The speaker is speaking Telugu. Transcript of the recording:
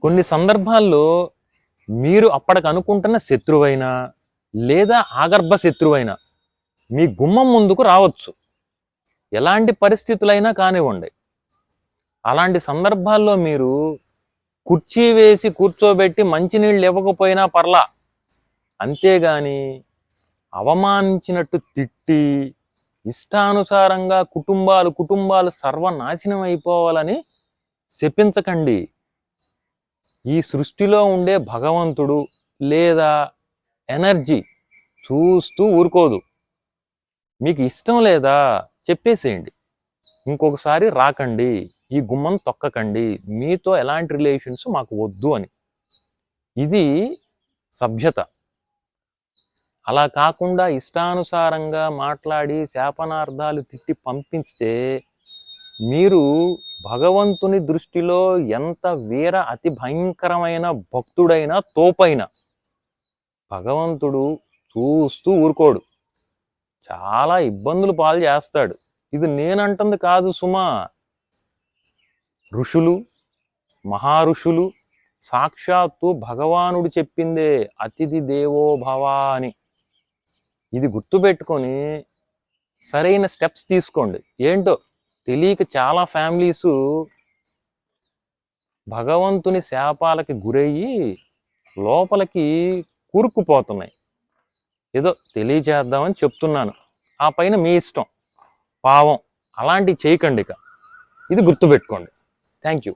కొన్ని సందర్భాల్లో మీరు అప్పటికి అనుకుంటున్న శత్రువైనా లేదా ఆగర్భ శత్రువైనా మీ గుమ్మం ముందుకు రావచ్చు. ఎలాంటి పరిస్థితులైనా కానివ్వండి. అలాంటి సందర్భాల్లో మీరు కుర్చీ వేసి కూర్చోబెట్టి మంచినీళ్ళు ఇవ్వకపోయినా పర్లా, అంతేగాని అవమానించినట్టు తిట్టి ఇష్టానుసారంగా కుటుంబాలు సర్వనాశనం అయిపోవాలని శపించకండి. ఈ సృష్టిలో ఉండే భగవంతుడు లేదా ఎనర్జీ చూస్తూ ఊరుకోదు. మీకు ఇష్టం లేదా చెప్పేసేయండి, ఇంకొకసారి రాకండి, ఈ గుమ్మం తొక్కకండి, మీతో ఎలాంటి రిలేషన్స్ మాకు వద్దు అని. ఇది సభ్యత. అలా కాకుండా ఇష్టానుసారంగా మాట్లాడి శాపనార్థాలు తిట్టి పంపిస్తే మీరు భగవంతుని దృష్టిలో ఎంత వీర అతి భయంకరమైన భక్తుడైనా తోపైనా భగవంతుడు చూస్తూ ఊరుకోడు, చాలా ఇబ్బందులు పాలు చేస్తాడు. ఇది నేనంటుంది కాదు సుమా, ఋషులు మహారుషులు సాక్షాత్తు భగవానుడు చెప్పిందే, అతిథి దేవో భవ అని. ఇది గుర్తుపెట్టుకొని సరైన స్టెప్స్ తీసుకోండి. ఏంటో తెలియక చాలా ఫ్యామిలీసు భగవంతుని శాపాలకి గురయ్యి లోపలికి కూరుకుపోతున్నాయి. ఏదో తెలియచేద్దామని చెప్తున్నాను, ఆ పైన మీ ఇష్టం. పావం అలాంటివి చేయకండి. ఇక ఇది గుర్తుపెట్టుకోండి. Thank you.